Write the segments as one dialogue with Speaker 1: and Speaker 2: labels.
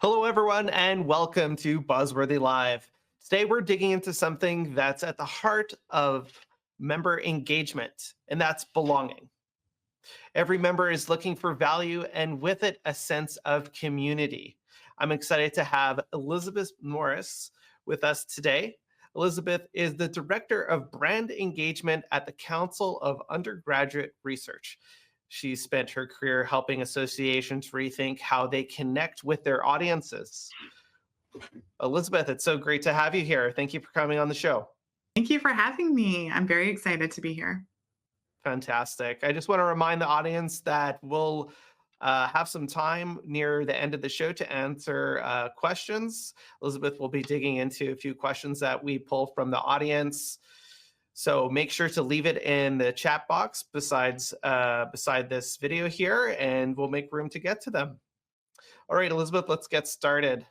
Speaker 1: Hello, everyone, and welcome to Buzzworthy Live. Today, we're digging into something that's at the heart of member engagement, and that's belonging. Every member is looking for value and with it, a sense of community. I'm excited to have Elizabeth Moris with us today. Elizabeth is the Director of Brand Engagement at the Council of Undergraduate Research. She spent her career helping associations rethink how they connect with their audiences. Elizabeth, it's so great to have you here. Thank you for coming on the show.
Speaker 2: Thank you for having me. I'm very excited to be here.
Speaker 1: Fantastic. I just want to remind the audience that we'll have some time near the end of the show to answer questions. Elizabeth will be digging into a few questions that we pull from the audience. So make sure to leave it in the chat box beside this video here, and we'll make room to get to them. All right, Elizabeth, let's get started.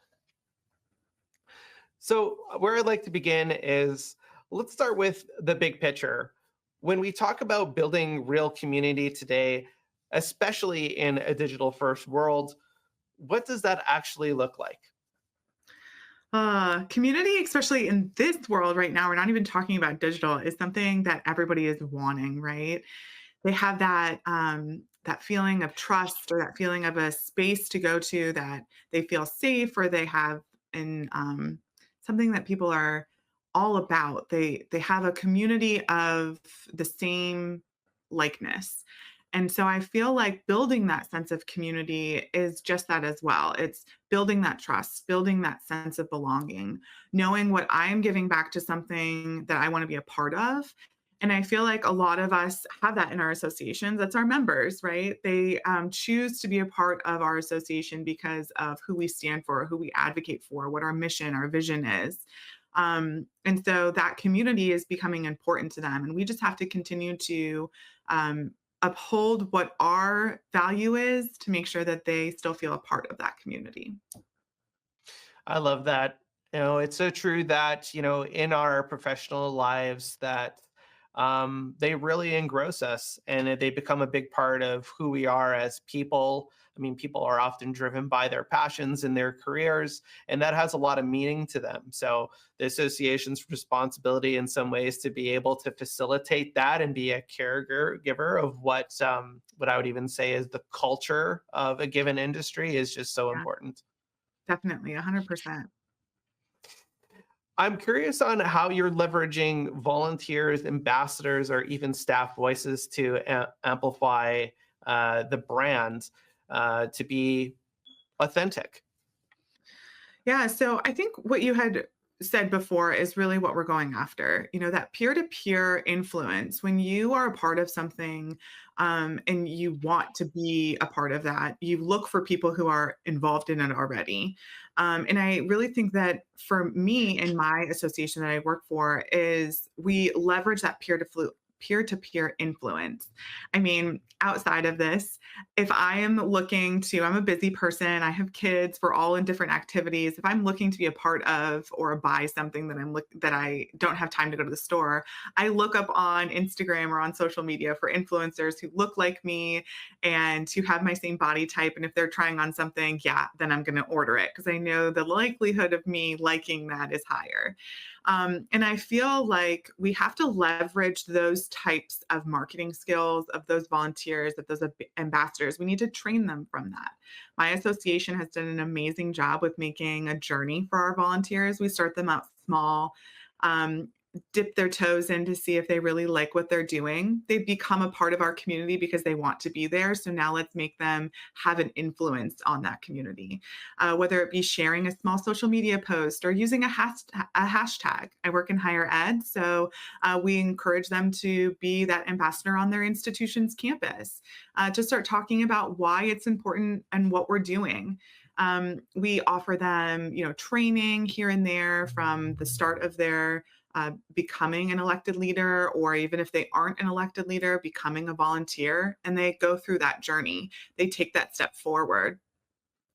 Speaker 1: So where I'd like to begin is, let's start with the big picture. When we talk about building real community today, especially in a digital first world, what does that actually look like?
Speaker 2: Community, especially in this world right now, we're not even talking about digital, is something that everybody is wanting, right? They have that feeling of trust or that feeling of a space to go to that they feel safe or they have in something that people are all about. They have a community of the same likeness. And so I feel like building that sense of community is just that as well. It's building that trust, building that sense of belonging, knowing what I'm giving back to something that I want to be a part of. And I feel like a lot of us have that in our associations. That's our members, right? They choose to be a part of our association because of who we stand for, who we advocate for, what our mission, our vision is. And so that community is becoming important to them. And we just have to continue to uphold what our value is to make sure that they still feel a part of that community.
Speaker 1: I love that. It's so true that, in our professional lives that they really engross us and they become a big part of who we are as people. I mean, people are often driven by their passions and their careers, and that has a lot of meaning to them. So the association's responsibility in some ways to be able to facilitate that and be a caregiver of what I would even say is the culture of a given industry is just so
Speaker 2: Yeah,
Speaker 1: important.
Speaker 2: definitely, 100%.
Speaker 1: I'm curious on how you're leveraging volunteers, ambassadors, or even staff voices to amplify the brand to be authentic.
Speaker 2: Yeah, so I think what you had said before is really what we're going after. That peer-to-peer influence. When you are a part of something and you want to be a part of that, you look for people who are involved in it already. And I really think that for me and my association that I work for is we leverage that peer-to-peer influence. I mean, outside of this, if I am looking to, I'm a busy person, I have kids, we're all in different activities. If I'm looking to be a part of or buy something that I don't have time to go to the store, I look up on Instagram or on social media for influencers who look like me and who have my same body type. And if they're trying on something, yeah, then I'm going to order it because I know the likelihood of me liking that is higher. And I feel like we have to leverage those types of marketing skills of those volunteers, of those ambassadors. We need to train them from that. My association has done an amazing job with making a journey for our volunteers. We start them out small. Dip their toes in to see if they really like what they're doing. They become a part of our community because they want to be there. So now let's make them have an influence on that community, whether it be sharing a small social media post or using a hashtag. I work in higher ed, so we encourage them to be that ambassador on their institution's campus, to start talking about why it's important and what we're doing. We offer them, training here and there from the start of their becoming an elected leader, or even if they aren't an elected leader, becoming a volunteer, and they go through that journey. They take that step forward.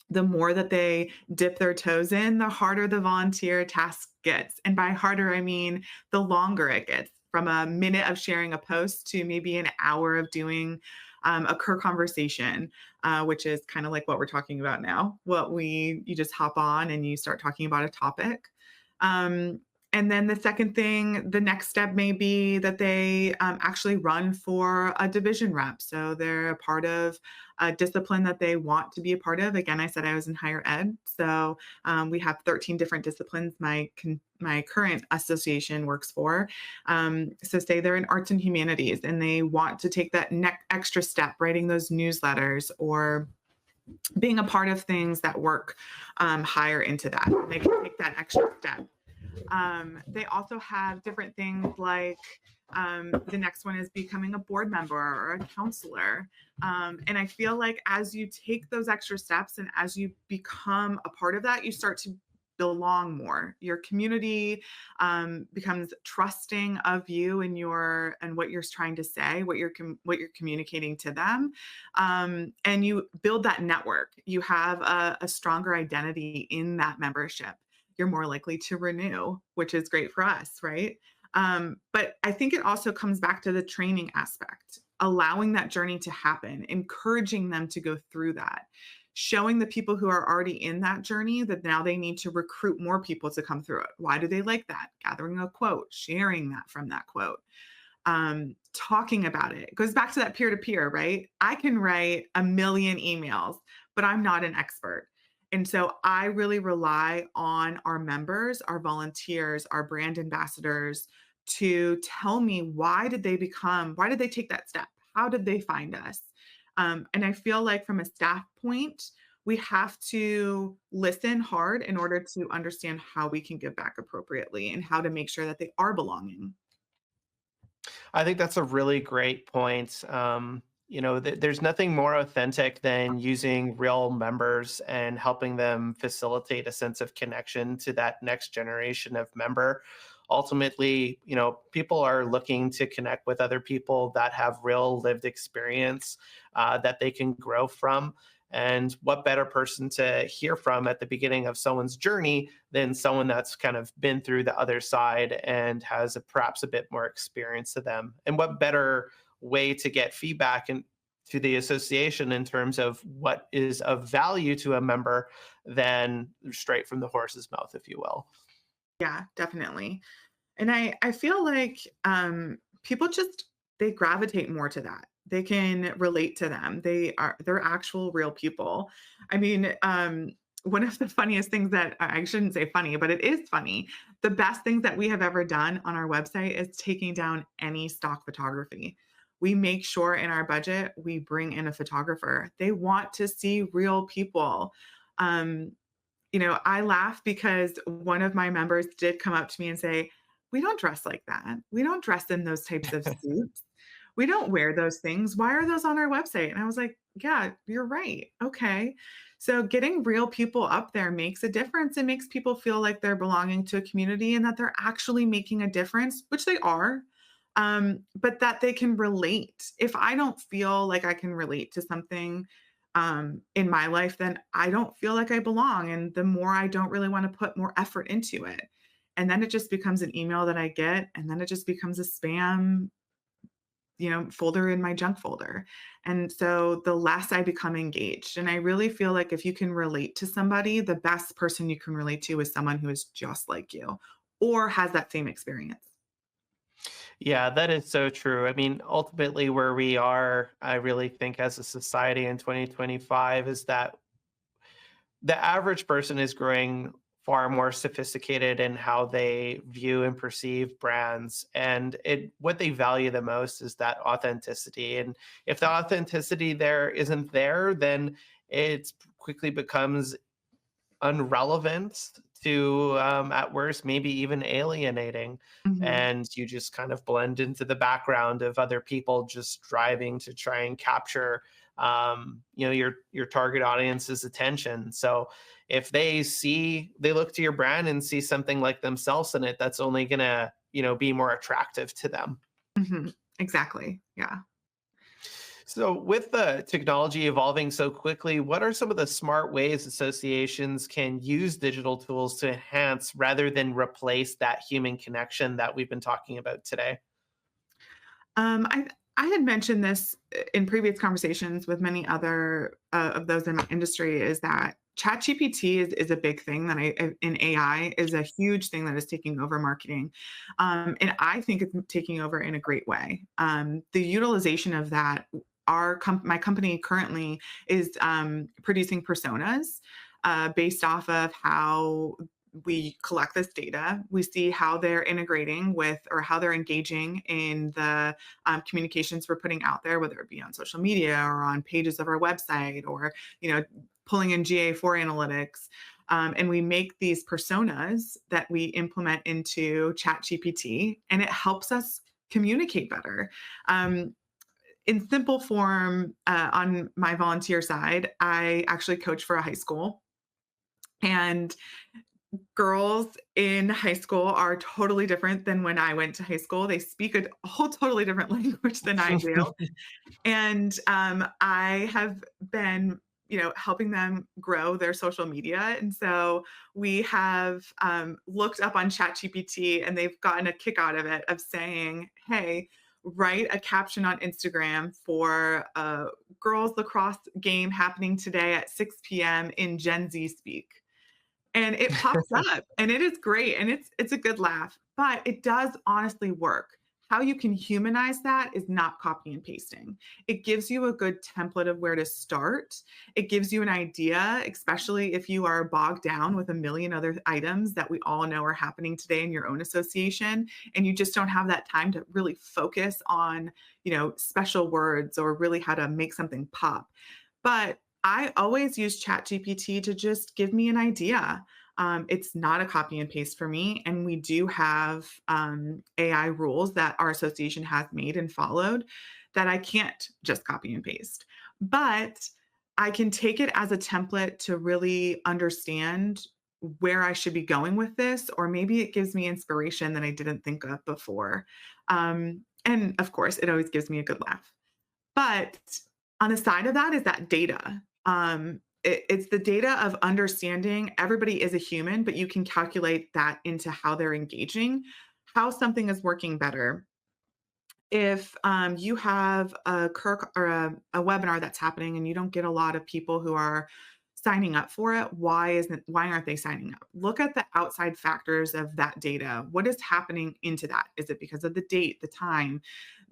Speaker 2: The more that they dip their toes in, the harder the volunteer task gets. And by harder, I mean the longer it gets, from a minute of sharing a post to maybe an hour of doing a Occur conversation. which is kind of like what we're talking about now. You just hop on and you start talking about a topic. Um, and then the second thing, the next step may be that they actually run for a division rep. So they're a part of a discipline that they want to be a part of. Again, I said I was in higher ed. So we have 13 different disciplines my current association works for. So say they're in arts and humanities and they want to take that extra step, writing those newsletters or being a part of things that work higher into that. They can take that extra step. They also have different things like the next one is becoming a board member or a counselor. And I feel like as you take those extra steps and as you become a part of that, you start to belong more. Your community becomes trusting of you and what you're trying to say, what you're communicating to them, and you build that network. You have a stronger identity in that membership. You're more likely to renew, which is great for us, right? But I think it also comes back to the training aspect, allowing that journey to happen, encouraging them to go through that, showing the people who are already in that journey that now they need to recruit more people to come through it. Why do they like that? Gathering a quote, sharing that from that quote, talking about it. It goes back to that peer-to-peer, right? I can write a million emails, but I'm not an expert. And so I really rely on our members, our volunteers, our brand ambassadors to tell me why did they take that step? How did they find us? And I feel like from a staff point, we have to listen hard in order to understand how we can give back appropriately and how to make sure that they are belonging.
Speaker 1: I think that's a really great point. There's nothing more authentic than using real members and helping them facilitate a sense of connection to that next generation of member. Ultimately, people are looking to connect with other people that have real lived experience that they can grow from. And what better person to hear from at the beginning of someone's journey than someone that's kind of been through the other side and has perhaps a bit more experience to them? And what better way to get feedback to the association in terms of what is of value to a member than straight from the horse's mouth, if you will?
Speaker 2: Yeah, definitely. And I feel like people they gravitate more to that. They can relate to them. They're actual real people. I mean, one of the funniest things that I shouldn't say funny, but it is funny. The best things that we have ever done on our website is taking down any stock photography. We make sure in our budget we bring in a photographer. They want to see real people. Um, I laugh because one of my members did come up to me and say, "We don't dress like that. We don't dress in those types of suits. We don't wear those things. Why are those on our website?" And I was like, "Yeah, you're right. Okay." So getting real people up there makes a difference. It makes people feel like they're belonging to a community and that they're actually making a difference, which they are, but that they can relate. If I don't feel like I can relate to something in my life, then I don't feel like I belong. And the more I don't really want to put more effort into it. And then it just becomes an email that I get, and then it just becomes a spam, folder in my junk folder. And so the less I become engaged. And I really feel like if you can relate to somebody, the best person you can relate to is someone who is just like you or has that same experience.
Speaker 1: Yeah, that is so true. I mean, ultimately, where we are, I really think as a society in 2025 is that the average person is growing far more sophisticated in how they view and perceive brands, and what they value the most is that authenticity. And if the authenticity there isn't there, then it quickly becomes unrelevant to, at worst, maybe even alienating.
Speaker 2: Mhm.
Speaker 1: And you just kind of blend into the background of other people just striving to try and capture, your target audience's attention. So if they look to your brand and see something like themselves in it, that's only gonna, be more attractive to them.
Speaker 2: Mhm. Exactly. Yeah.
Speaker 1: So, with the technology evolving so quickly, what are some of the smart ways associations can use digital tools to enhance rather than replace that human connection that we've been talking about today?
Speaker 2: Um, I I had mentioned this in previous conversations with many other of those in my industry is that ChatGPT is a big thing that in AI is a huge thing that is taking over marketing. And I think it's taking over in a great way. The utilization of that, my company currently is producing personas based off of how we collect this data. We see how they're integrating with or how they're engaging in the communications we're putting out there, whether it be on social media or on pages of our website or, pulling in GA4 analytics. And we make these personas that we implement into ChatGPT, and it helps us communicate better. In simple form, on my volunteer side, I actually coach for a high school. And girls in high school are totally different than when I went to high school. They speak a whole totally different language than I do. And I have been, helping them grow their social media. And so we have looked up on ChatGPT and they've gotten a kick out of it of saying, hey, write a caption on Instagram for a girls lacrosse game happening today at 6 p.m. in Gen Z speak. And it pops up and it is great and it's a good laugh, but it does honestly work. How you can humanize that is not copy and pasting. It gives you a good template of where to start. It gives you an idea, especially if you are bogged down with a million other items that we all know are happening today in your own association, and you just don't have that time to really focus on, special words or really how to make something pop. But I always use ChatGPT to just give me an idea. It's not a copy and paste for me. And we do have AI rules that our association has made and followed that I can't just copy and paste. But I can take it as a template to really understand where I should be going with this, or maybe it gives me inspiration that I didn't think of before. And of course, it always gives me a good laugh. But on the side of that is that data. It's the data of understanding everybody is a human, but you can calculate that into how they're engaging, how something is working better. If you have a Kirk or a webinar that's happening and you don't get a lot of people who are signing up for it, why aren't they signing up? Look at the outside factors of that data. What is happening into that? Is it because of the date, the time,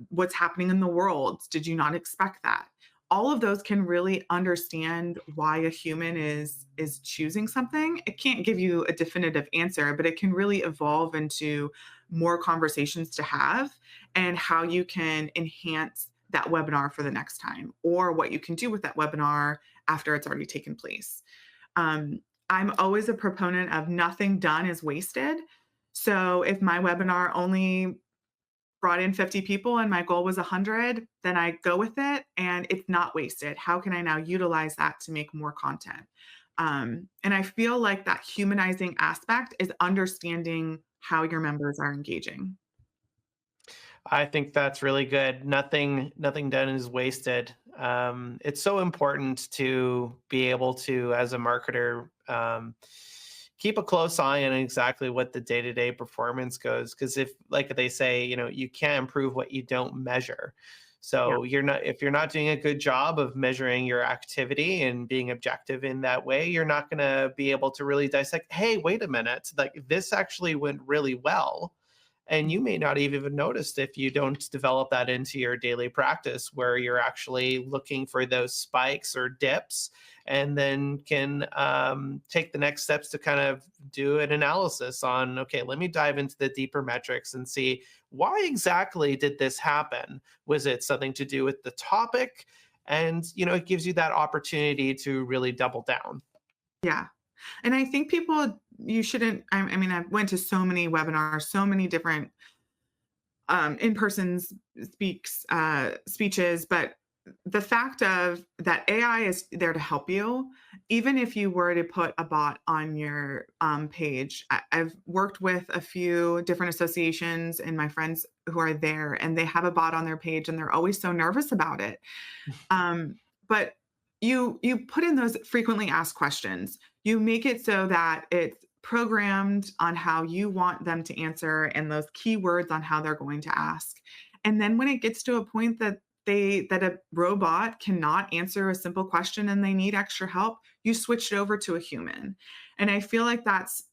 Speaker 2: what's happening in the world? Did you not expect that? All of those can really understand why a human is choosing something. It can't give you a definitive answer, but it can really evolve into more conversations to have and how you can enhance that webinar for the next time, or what you can do with that webinar after it's already taken place. I'm always a proponent of nothing done is wasted. So if my webinar only brought in 50 people and my goal was 100, then I go with it and it's not wasted. How can I now utilize that to make more content? And I feel like that humanizing aspect is understanding how your members are engaging.
Speaker 1: I think that's really good. Nothing done is wasted. It's so important to be able to, as a marketer, keep a close eye on exactly what the day-to-day performance goes. Because if, like they say, you can't improve what you don't measure. So if you're not doing a good job of measuring your activity and being objective in that way, you're not going to be able to really dissect, hey, wait a minute, like this actually went really well. And you may not even notice if you don't develop that into your daily practice, where you're actually looking for those spikes or dips, and then can take the next steps to kind of do an analysis on, okay, let me dive into the deeper metrics and see, why exactly did this happen? Was it something to do with the topic? And, it gives you that opportunity to really double down.
Speaker 2: Yeah. And I think you shouldn't, I mean, I've went to so many webinars, so many different in-person speeches, but the fact of that AI is there to help you, even if you were to put a bot on your page. I've worked with a few different associations and my friends who are there, and they have a bot on their page and they're always so nervous about it. But you put in those frequently asked questions. You make it so that it's programmed on how you want them to answer and those keywords on how they're going to ask. And then when it gets to a point that a robot cannot answer a simple question and they need extra help, you switch it over to a human. And I feel like that's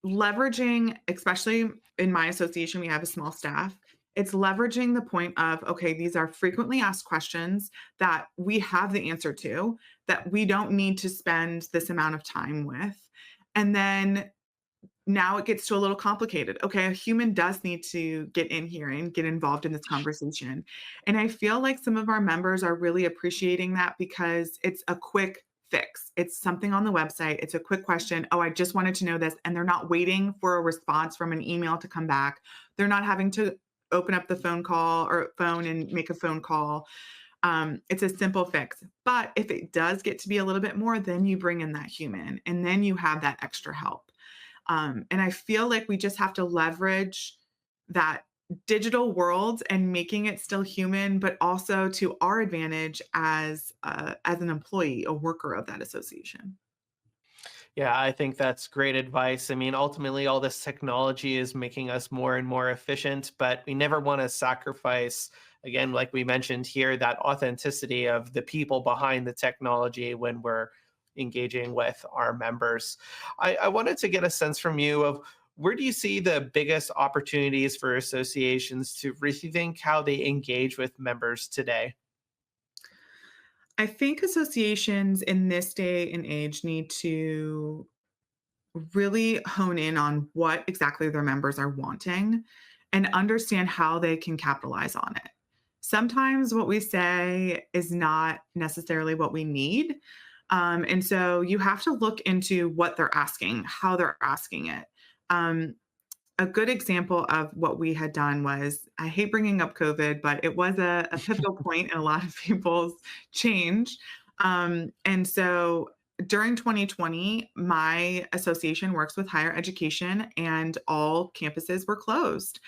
Speaker 2: leveraging, especially in my association, we have a small staff. It's leveraging the point of, okay, these are frequently asked questions that we have the answer to, that we don't need to spend this amount of time with. And then now it gets to a little complicated. Okay, a human does need to get in here and get involved in this conversation. And I feel like some of our members are really appreciating that because it's a quick fix. It's something on the website. It's a quick question. Oh, I just wanted to know this. And they're not waiting for a response from an email to come back. They're not having to open up the phone call or phone and make a phone call. It's a simple fix. But if it does get to be a little bit more, then you bring in that human and then you have that extra help. And I feel like we just have to leverage that digital world and making it still human, but also to our advantage as an employee, a worker of that association.
Speaker 1: Yeah, I think that's great advice. I mean, ultimately, all this technology is making us more and more efficient, but we never want to sacrifice, again, like we mentioned here, that authenticity of the people behind the technology when we're engaging with our members. I wanted to get a sense from you of where do you see the biggest opportunities for associations to rethink how they engage with members today?
Speaker 2: I think associations in this day and age need to really hone in on what exactly their members are wanting and understand how they can capitalize on it. Sometimes what we say is not necessarily what we need. And so you have to look into what they're asking, how they're asking it. Um, a good example of what we had done was I hate bringing up COVID, but it was a pivotal point in a lot of people's change. And so during 2020, my association works with higher education, and all campuses were closed.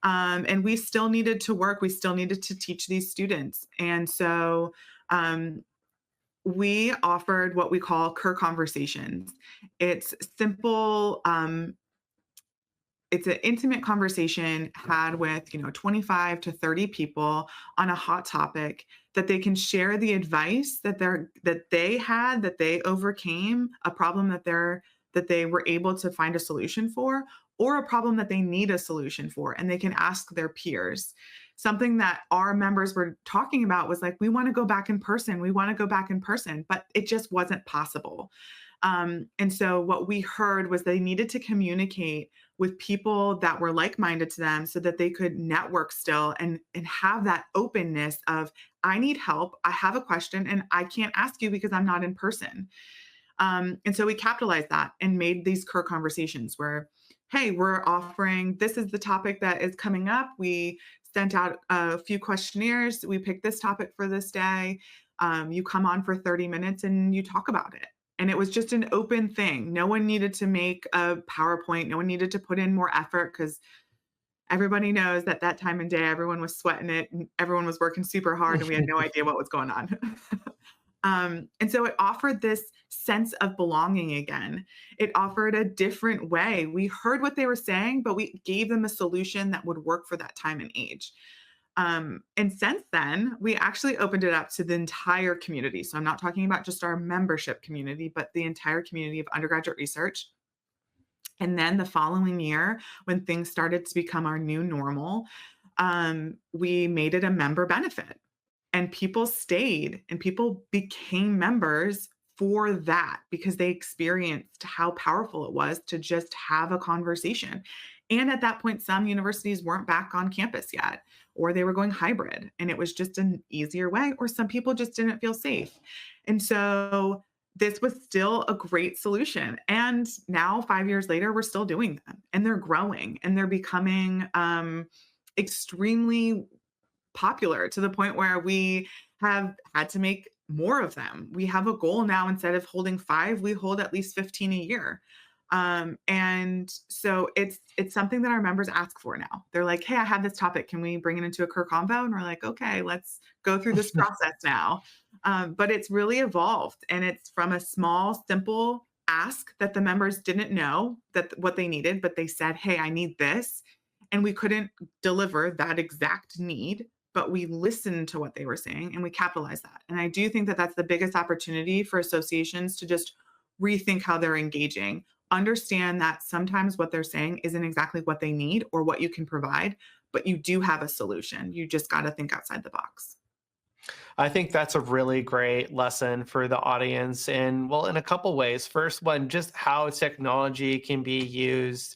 Speaker 2: And we still needed to work, we still needed to teach these students. And so we offered what we call Cur conversations. It's simple, it's an intimate conversation had with 25 to 30 people on a hot topic that they can share the advice that they overcame a problem that they were able to find a solution for, or a problem that they need a solution for, and they can ask their peers. Something that our members were talking about was like, we want to go back in person, we want to go back in person, but it just wasn't possible. And so what we heard was they needed to communicate with people that were like-minded to them so that they could network still and have that openness of, I need help, I have a question, and I can't ask you because I'm not in person. And so we capitalized that and made these Cur conversations where, hey, we're offering, this is the topic that is coming up. We sent out a few questionnaires. We picked this topic for this day. You come on for 30 minutes and you talk about it. And it was just an open thing. No one needed to make a PowerPoint. No one needed to put in more effort because everybody knows that that time of day, everyone was sweating it and everyone was working super hard and we had no idea what was going on. And so it offered this sense of belonging again. It offered a different way. We heard what they were saying, but we gave them a solution that would work for that time and age. And since then, we actually opened it up to the entire community. So I'm not talking about just our membership community, but the entire community of undergraduate research. And then the following year, when things started to become our new normal, we made it a member benefit. And people stayed and people became members for that because they experienced how powerful it was to just have a conversation. And at that point, some universities weren't back on campus yet, or they were going hybrid, and it was just an easier way, or some people just didn't feel safe. And so this was still a great solution. And now, 5 years later, we're still doing them, and they're growing and they're becoming extremely popular to the point where we have had to make more of them. We have a goal now, instead of holding 5, we hold at least 15 a year. And so it's something that our members ask for now. They're like, hey, I have this topic. Can we bring it into a Cur Convo? And we're like, okay, let's go through this process now. But it's really evolved, and it's from a small, simple ask that the members didn't know that what they needed, but they said, hey, I need this. and we couldn't deliver that exact need, but we listened to what they were saying and we capitalized that. And I do think that that's the biggest opportunity for associations to just rethink how they're engaging. Understand that sometimes what they're saying isn't exactly what they need or what you can provide, but you do have a solution. You just got to think outside the box.
Speaker 1: I think that's a really great lesson for the audience in, well, in a couple ways. First one, just how technology can be used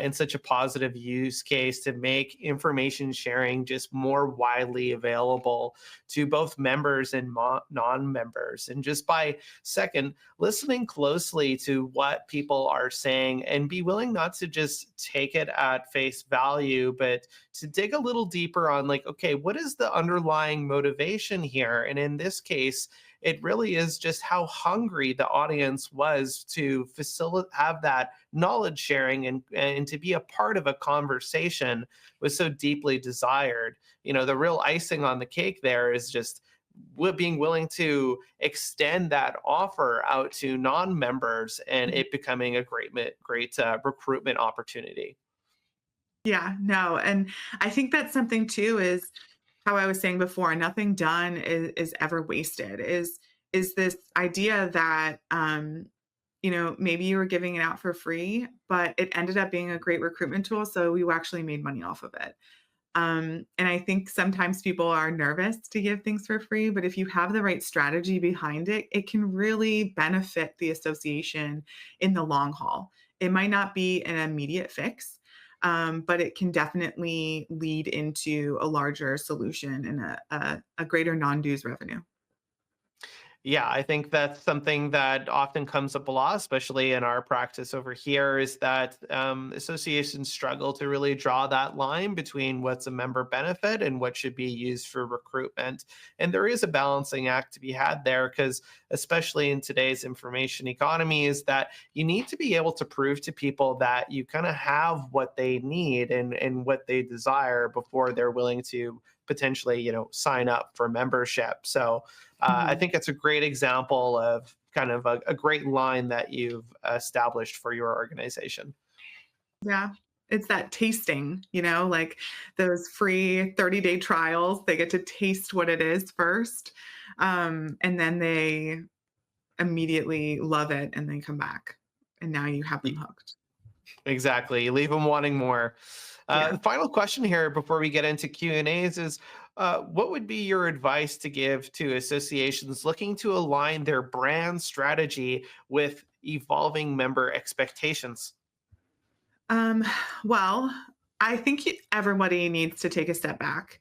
Speaker 1: in such a positive use case to make information sharing just more widely available to both members and non-members. And just by second, listening closely to what people are saying and be willing not to just take it at face value, but to dig a little deeper on, like, okay, what is the underlying motivation here? And in this case, it really is just how hungry the audience was to facilitate, have that knowledge sharing, and to be a part of a conversation was so deeply desired. The real icing on the cake there is just being willing to extend that offer out to non-members and
Speaker 2: Mhm.
Speaker 1: it becoming a great recruitment opportunity.
Speaker 2: Yeah, no. And I think that's something too is how I was saying before, nothing done is ever wasted. Is this idea that maybe you were giving it out for free, but it ended up being a great recruitment tool. So you actually made money off of it. And I think sometimes people are nervous to give things for free, but if you have the right strategy behind it, it can really benefit the association in the long haul. It might not be an immediate fix, but it can definitely lead into a larger solution and a greater non-dues revenue.
Speaker 1: Yeah, I think that's something that often comes up a lot, especially in our practice over here, is that associations struggle to really draw that line between what's a member benefit and what should be used for recruitment. And there is a balancing act to be had there, because especially in today's information economy, is that you need to be able to prove to people that you kind of have what they need and what they desire before they're willing to potentially, sign up for membership. So I
Speaker 2: Mhm.
Speaker 1: think it's a great example of kind of a great line that you've established for your organization.
Speaker 2: Yeah. It's that tasting, like those free 30-day trials. They get to taste what it is first. And then they immediately love it and then come back. And now you have them
Speaker 1: Y-
Speaker 2: hooked.
Speaker 1: Exactly. You leave them wanting more. The
Speaker 2: Yeah.
Speaker 1: final question here before we get into Q&As is, what would be your advice to give to associations looking to align their brand strategy with evolving member expectations?
Speaker 2: Um, well, I think everybody needs to take a step back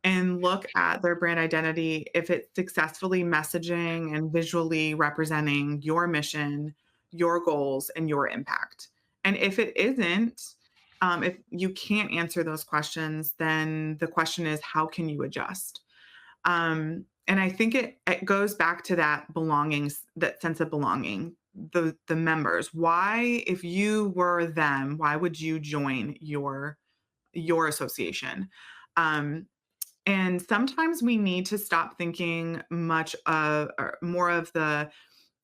Speaker 2: and look at their brand identity if it's successfully messaging and visually representing your mission, your goals, and your impact. And if it isn't, if you can't answer those questions, then the question is, how can you adjust? And I think it goes back to that belongings, that sense of belonging, the members. Why, if you were them, why would you join your association? Um, and sometimes we need to stop thinking much of or more of the,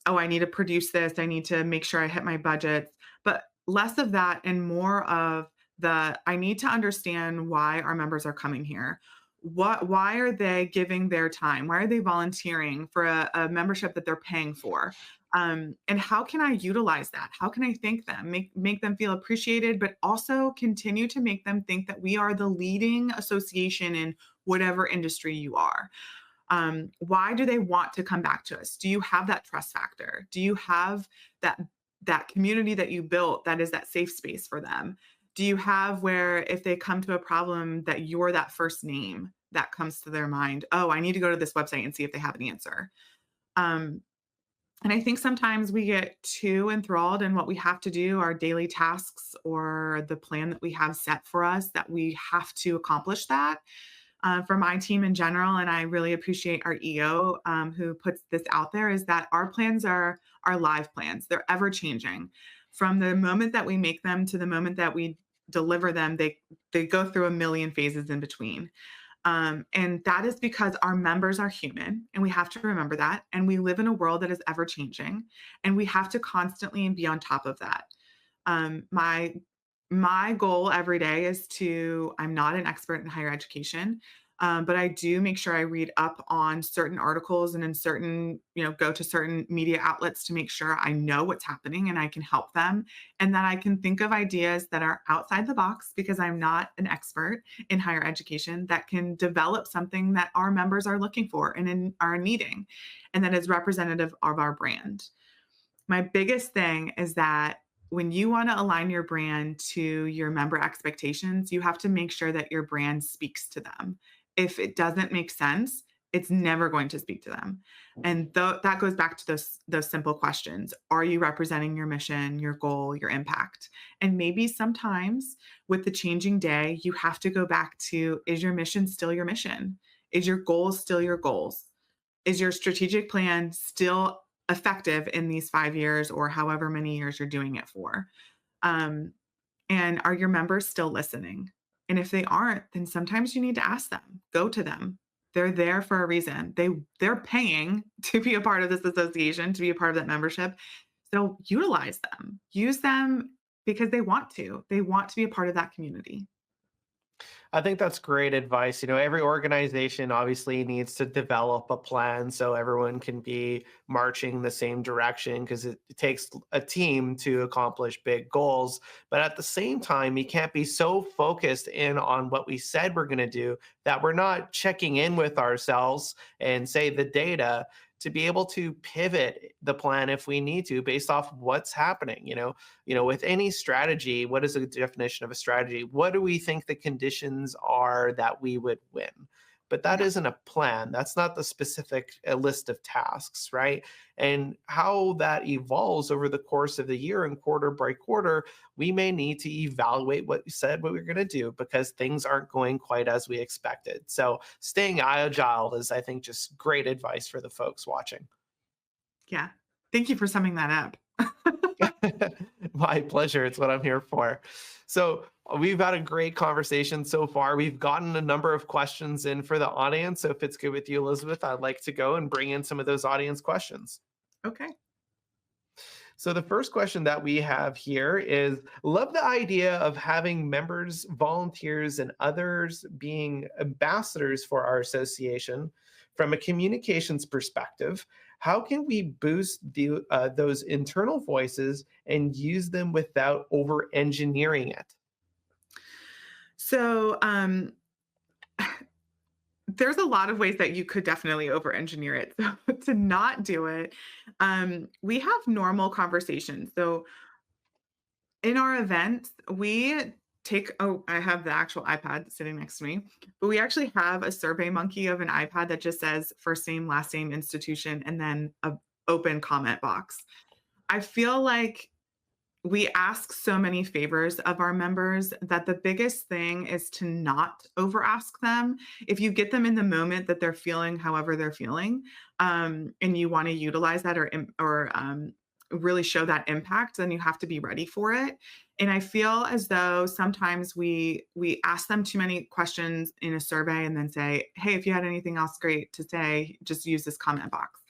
Speaker 2: oh, I need to produce this, I need to make sure I hit my budgets, but less of that and more of the, I need to understand why our members are coming here. Why are they giving their time? Why are they volunteering for a membership that they're paying for? And how can I utilize that? How can I thank them, make them feel appreciated, but also continue to make them think that we are the leading association in whatever industry you are? Why do they want to come back to us? Do you have that trust factor? Do you have that community that you built that is that safe space for them? Do you have where if they come to a problem that you're that first name that comes to their mind? Oh, I need to go to this website and see if they have an answer. Um, and I think sometimes we get too enthralled in what we have to do, our daily tasks or the plan that we have set for us, that we have to accomplish that for my team in general, and I really appreciate our EO who puts this out there, is that our plans are live plans. They're ever changing. From the moment that we make them to the moment that we deliver them, they go through a million phases in between. And that is because our members are human, and we have to remember that. And we live in a world that is ever changing, and we have to constantly be on top of that. My My goal every day is I'm not an expert in higher education, but I do make sure I read up on certain articles and in certain, go to certain media outlets to make sure I know what's happening and I can help them. And that I can think of ideas that are outside the box because I'm not an expert in higher education that can develop something that our members are looking for and are needing, and that is representative of our brand. My biggest thing is that when you want to align your brand to your member expectations, you have to make sure that your brand speaks to them. If it doesn't make sense, it's never going to speak to them. And that goes back to those simple questions. Are you representing your mission, your goal, your impact? And maybe sometimes with the changing day, you have to go back to, is your mission still your mission? Is your goals still your goals? Is your strategic plan still effective in these 5 years or however many years you're doing it for? Um, and are your members still listening? And if they aren't, then sometimes you need to ask them, go to them. They're there for a reason. They're paying to be a part of this association, to be a part of that membership. So utilize them. Use them because they want to. They want to be a part of that community.
Speaker 1: I think that's great advice. Every organization obviously needs to develop a plan so everyone can be marching the same direction because it takes a team to accomplish big goals. But at the same time, you can't be so focused in on what we said we're going to do that we're not checking in with ourselves and say the data to be able to pivot the plan if we need to based off what's happening. With any strategy, what is a definition of a strategy? What do we think the conditions are that we would win? But that
Speaker 2: Yeah.
Speaker 1: isn't a plan. That's not the specific list of tasks, right? And how that evolves over the course of the year and quarter by quarter, we may need to evaluate what we said, what we're going to do, because things aren't going quite as we expected. So staying agile is, I think, just great advice for the folks watching.
Speaker 2: Yeah. Thank you for summing that up.
Speaker 1: My pleasure. It's what I'm here for. So, we've had a great conversation so far. We've gotten a number of questions in for the audience. So, if it's good with you, Elizabeth, I'd like to go and bring in some of those audience questions.
Speaker 2: Okay.
Speaker 1: So, the first question that we have here is, love the idea of having members, volunteers, and others being ambassadors for our association. From a communications perspective, how can we boost those internal voices and use them without over engineering it?
Speaker 2: So, there's a lot of ways that you could definitely over engineer it. So to not do it, we have normal conversations. So in our events, we take oh, I have the actual iPad sitting next to me, but we actually have a survey monkey of an iPad that just says first name, last name, institution, and then a open comment box. I feel like we ask so many favors of our members that the biggest thing is to not over ask them. If you get them in the moment that they're feeling however they're feeling, and you want to utilize that or really show that impact, then you have to be ready for it. And I feel as though sometimes we ask them too many questions in a survey and then say, "Hey, if you had anything else great to say, just use this comment box."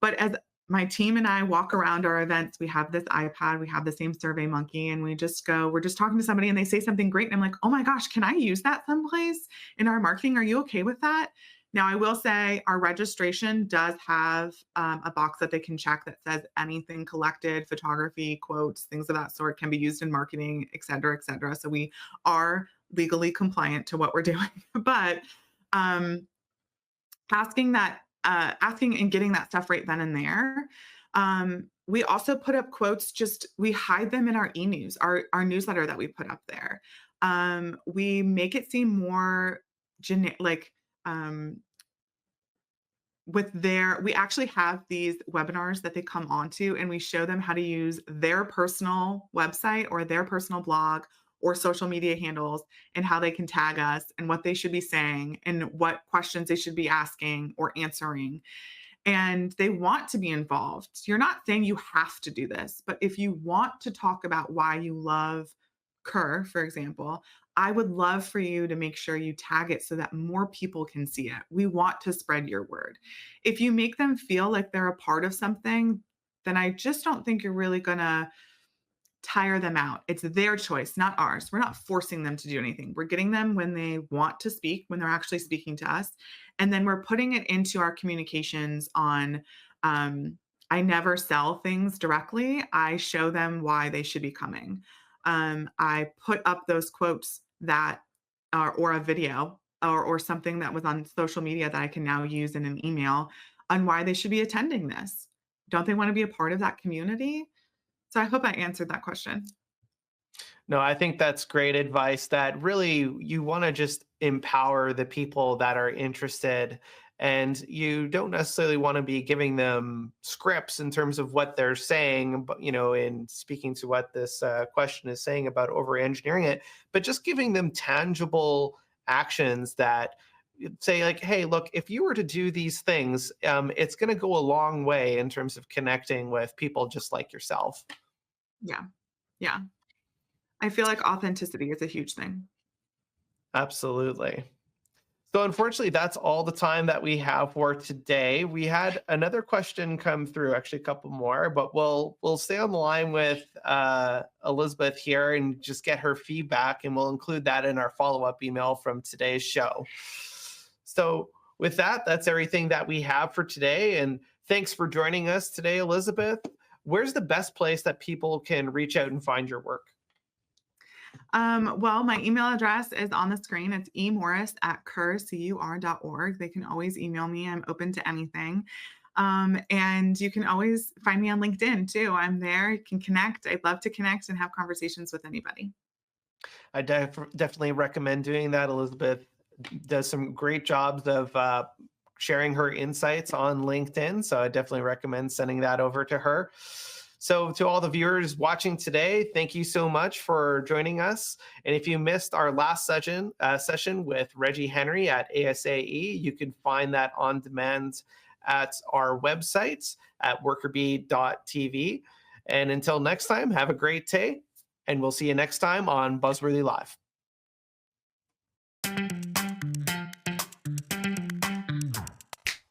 Speaker 2: But as my team and I walk around our events, we have this iPad, we have the same survey monkey, and we're just talking to somebody and they say something great. And I'm like, oh my gosh, can I use that someplace in our marketing? Are you okay with that? Now, I will say our registration does have a box that they can check that says anything collected, photography, quotes, things of that sort can be used in marketing, et cetera, et cetera. So we are legally compliant to what we're doing. But um, asking and getting that stuff right then and there. We also put up quotes, just we hide them in our e-news, our newsletter that we put up there. We make it seem more like um, we actually have these webinars that they come onto and we show them how to use their personal website or their personal blog or social media handles and how they can tag us and what they should be saying and what questions they should be asking or answering. And they want to be involved. You're not saying you have to do this, but if you want to talk about why you love Kerr, for example, I would love for you to make sure you tag it so that more people can see it. We want to spread your word. If you make them feel like they're a part of something, then I just don't think you're really going to tire them out. It's their choice, not ours. We're not forcing them to do anything. We're getting them when they want to speak, when they're actually speaking to us. And then we're putting it into our communications on, I never sell things directly. I show them why they should be coming. I put up those quotes that or a video or something that was on social media that I can now use in an email on why they should be attending this. Don't they want to be a part of that community? So I hope I answered that question.
Speaker 1: No, I think that's great advice that really you want to just empower the people that are interested. And you don't necessarily want to be giving them scripts in terms of what they're saying, but in speaking to what this question is saying about over engineering it, but just giving them tangible actions that say like, hey, look, if you were to do these things, it's going to go a long way in terms of connecting with people just like yourself.
Speaker 2: Yeah. Yeah. I feel like authenticity is a huge thing.
Speaker 1: Absolutely. So unfortunately, that's all the time that we have for today. We had another question come through, actually a couple more, but we'll stay on the line with Elizabeth here and just get her feedback, and we'll include that in our follow-up email from today's show. So with that, that's everything that we have for today. And thanks for joining us today, Elizabeth. Where's the best place that people can reach out and find your work?
Speaker 2: Well, my email address is on the screen. It's emorris@cur.org. They can always email me. I'm open to anything. And you can always find me on LinkedIn too. I'm there. You can connect. I'd love to connect and have conversations with anybody.
Speaker 1: I definitely recommend doing that. Elizabeth does some great jobs of sharing her insights on LinkedIn. So I definitely recommend sending that over to her. So to all the viewers watching today, thank you so much for joining us. And if you missed our last session with Reggie Henry at ASAE, you can find that on demand at our website at workerbee.tv. And until next time, have a great day, and we'll see you next time on Buzzworthy Live.